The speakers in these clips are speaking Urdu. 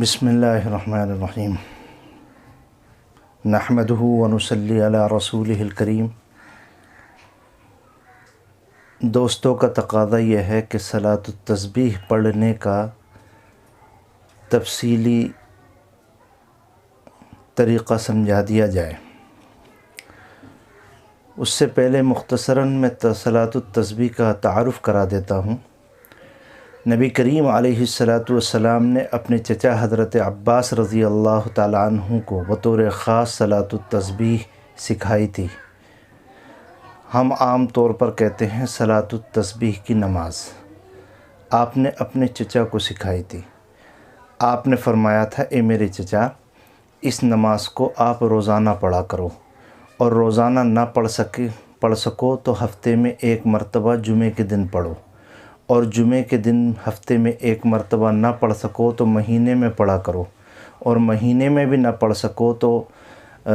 بسم اللہ الرحمن الرحیم نحمدہ ونصلی علی رسولہ الکریم۔ دوستوں کا تقاضا یہ ہے کہ صلاۃ التسبیح پڑھنے کا تفصیلی طریقہ سمجھا دیا جائے۔ اس سے پہلے مختصراً میں صلاۃ التسبیح کا تعارف کرا دیتا ہوں۔ نبی کریم علیہ السلام نے اپنے چچا حضرت عباس رضی اللہ تعالیٰ عنہ کو بطور خاص صلاۃ التسبیح سکھائی تھی۔ ہم عام طور پر کہتے ہیں صلاۃ التسبیح کی نماز۔ آپ نے اپنے چچا کو سکھائی تھی۔ آپ نے فرمایا تھا، اے میرے چچا، اس نماز کو آپ روزانہ پڑھا کرو، اور روزانہ نہ پڑھ سکو تو ہفتے میں ایک مرتبہ جمعے کے دن پڑھو، اور جمعے کے دن ہفتے میں ایک مرتبہ نہ پڑھ سکو تو مہینے میں پڑھا کرو، اور مہینے میں بھی نہ پڑھ سکو تو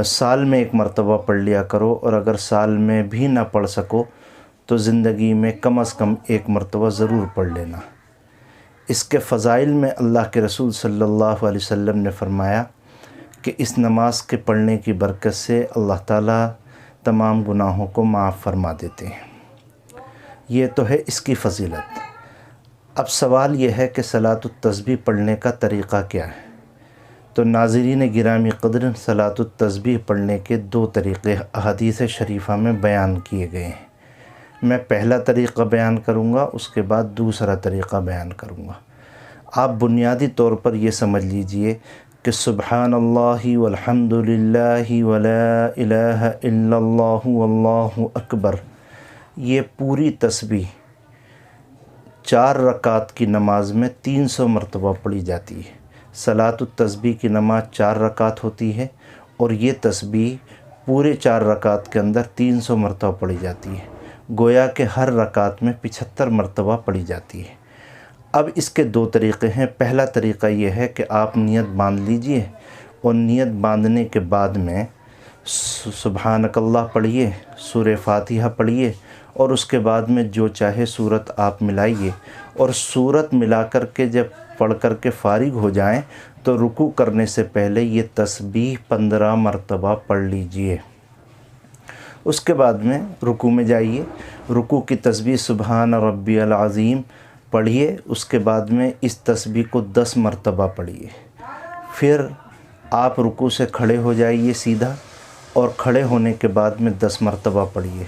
سال میں ایک مرتبہ پڑھ لیا کرو، اور اگر سال میں بھی نہ پڑھ سکو تو زندگی میں کم از کم ایک مرتبہ ضرور پڑھ لینا۔ اس کے فضائل میں اللہ کے رسول صلی اللہ علیہ وسلم نے فرمایا کہ اس نماز کے پڑھنے کی برکت سے اللہ تعالیٰ تمام گناہوں کو معاف فرما دیتے ہیں۔ یہ تو ہے اس کی فضیلت۔ اب سوال یہ ہے کہ صلاۃ التسبیح پڑھنے کا طریقہ کیا ہے؟ تو ناظرین گرامی قدر، صلاۃ التسبیح پڑھنے کے دو طریقے احادیث شریفہ میں بیان کیے گئے ہیں۔ میں پہلا طریقہ بیان کروں گا، اس کے بعد دوسرا طریقہ بیان کروں گا۔ آپ بنیادی طور پر یہ سمجھ لیجئے کہ سبحان اللہ والحمد للہ ولا الہ الا اللہ واللہ اکبر، یہ پوری تسبیح 4 رکعت کی نماز میں 300 مرتبہ پڑھی جاتی ہے۔ صلاۃ التسبیح کی نماز 4 رکعت ہوتی ہے، اور یہ تسبیح پورے 4 رکعت کے اندر 300 مرتبہ پڑھی جاتی ہے، گویا کہ ہر رکعت میں 75 مرتبہ پڑھی جاتی ہے۔ اب اس کے 2 طریقے ہیں۔ پہلا طریقہ یہ ہے کہ آپ نیت باندھ لیجئے، اور نیت باندھنے کے بعد میں سبحانک اللہ پڑھیے، سورہ فاتحہ پڑھیے، اور اس کے بعد میں جو چاہے سورت آپ ملائیے، اور سورت ملا کر کے جب پڑھ کر کے فارغ ہو جائیں تو رکوع کرنے سے پہلے یہ تسبیح 15 مرتبہ پڑھ لیجئے۔ اس کے بعد میں رکوع میں جائیے، رکوع کی تسبیح سبحان ربی العظیم پڑھیے، اس کے بعد میں اس تسبیح کو 10 مرتبہ پڑھیے۔ پھر آپ رکوع سے کھڑے ہو جائیے سیدھا، اور کھڑے ہونے کے بعد میں 10 مرتبہ پڑھیے۔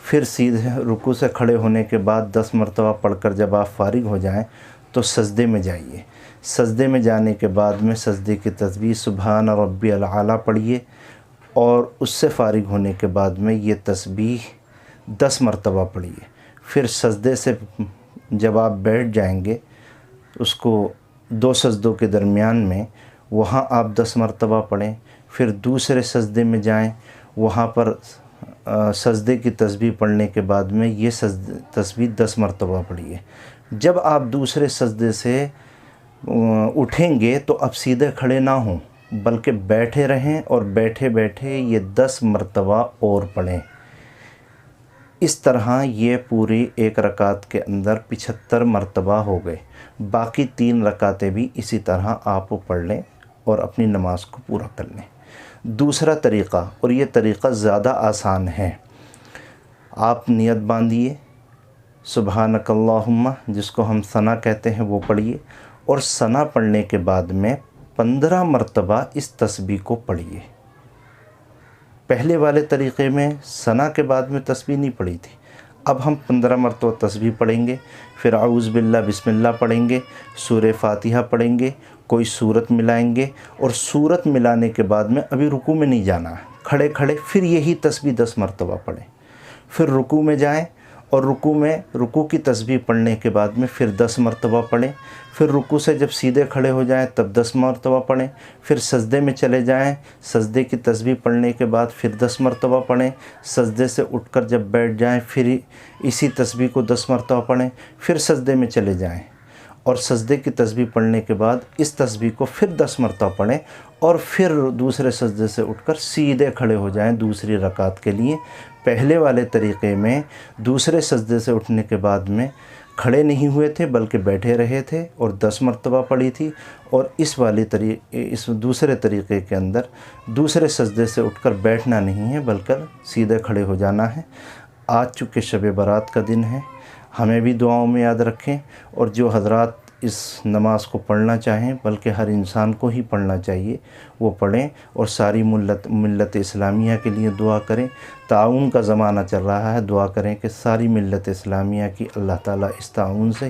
پھر سیدھے رکوع سے کھڑے ہونے کے بعد 10 مرتبہ پڑھ کر جب آپ فارغ ہو جائیں تو سجدے میں جائیے۔ سجدے میں جانے کے بعد میں سجدے کی تسبیح سبحان ربی الاعلیٰ پڑھیے، اور اس سے فارغ ہونے کے بعد میں یہ تسبیح 10 مرتبہ پڑھیے۔ پھر سجدے سے جب آپ بیٹھ جائیں گے، اس کو 2 سجدوں کے درمیان میں، وہاں آپ 10 مرتبہ پڑھیں۔ پھر دوسرے سجدے میں جائیں، وہاں پر سجدے کی تسبیح پڑھنے کے بعد میں یہ تسبیح 10 مرتبہ پڑھیے۔ جب آپ دوسرے سجدے سے اٹھیں گے تو اب سیدھے کھڑے نہ ہوں، بلکہ بیٹھے رہیں، اور بیٹھے بیٹھے یہ 10 مرتبہ اور پڑھیں۔ اس طرح یہ پوری 1 رکعت کے اندر 75 مرتبہ ہو گئے۔ باقی 3 رکعتیں بھی اسی طرح آپ پڑھ لیں اور اپنی نماز کو پورا کر لیں۔ دوسرا طریقہ، اور یہ طریقہ زیادہ آسان ہے، آپ نیت باندھیے، سبحانک اللہم، جس کو ہم ثنا کہتے ہیں، وہ پڑھیے، اور ثنا پڑھنے کے بعد میں 15 مرتبہ اس تسبیح کو پڑھیے۔ پہلے والے طریقے میں ثنا کے بعد میں تسبیح نہیں پڑھی تھی۔ اب ہم 15 مرتبہ تسبیح پڑھیں گے، پھر اعوذ باللہ بسم اللہ پڑھیں گے، سورہ فاتحہ پڑھیں گے، کوئی سورت ملائیں گے، اور سورت ملانے کے بعد میں ابھی رکوع میں نہیں جانا ہے، کھڑے کھڑے پھر یہی تسبیح 10 مرتبہ پڑھیں۔ پھر رکوع میں جائیں، اور رکوع کی تسبیح پڑھنے کے بعد میں پھر 10 مرتبہ پڑھیں۔ پھر رکوع سے جب سیدھے کھڑے ہو جائیں تب 10 مرتبہ پڑھیں۔ پھر سجدے میں چلے جائیں، سجدے کی تسبیح پڑھنے کے بعد پھر 10 مرتبہ پڑھیں۔ سجدے سے اٹھ کر جب بیٹھ جائیں پھر اسی تسبیح کو 10 مرتبہ پڑھیں۔ پھر سجدے میں چلے جائیں، اور سجدے کی تسبیح پڑھنے کے بعد اس تسبیح کو پھر 10 مرتبہ پڑھیں، اور پھر دوسرے سجدے سے اٹھ کر سیدھے کھڑے ہو جائیں دوسری رکعت کے لیے۔ پہلے والے طریقے میں دوسرے سجدے سے اٹھنے کے بعد میں کھڑے نہیں ہوئے تھے بلکہ بیٹھے رہے تھے اور 10 مرتبہ پڑھی تھی، اور اس دوسرے طریقے کے اندر دوسرے سجدے سے اٹھ کر بیٹھنا نہیں ہے بلکہ سیدھے کھڑے ہو جانا ہے۔ آج چونکہ شب برات کا دن ہے، ہمیں بھی دعاؤں میں یاد رکھیں، اور جو حضرات اس نماز کو پڑھنا چاہیں، بلکہ ہر انسان کو ہی پڑھنا چاہیے، وہ پڑھیں اور ساری ملت اسلامیہ کے لیے دعا کریں۔ تعاون کا زمانہ چل رہا ہے، دعا کریں کہ ساری ملت اسلامیہ کی اللہ تعالیٰ اس تعاون سے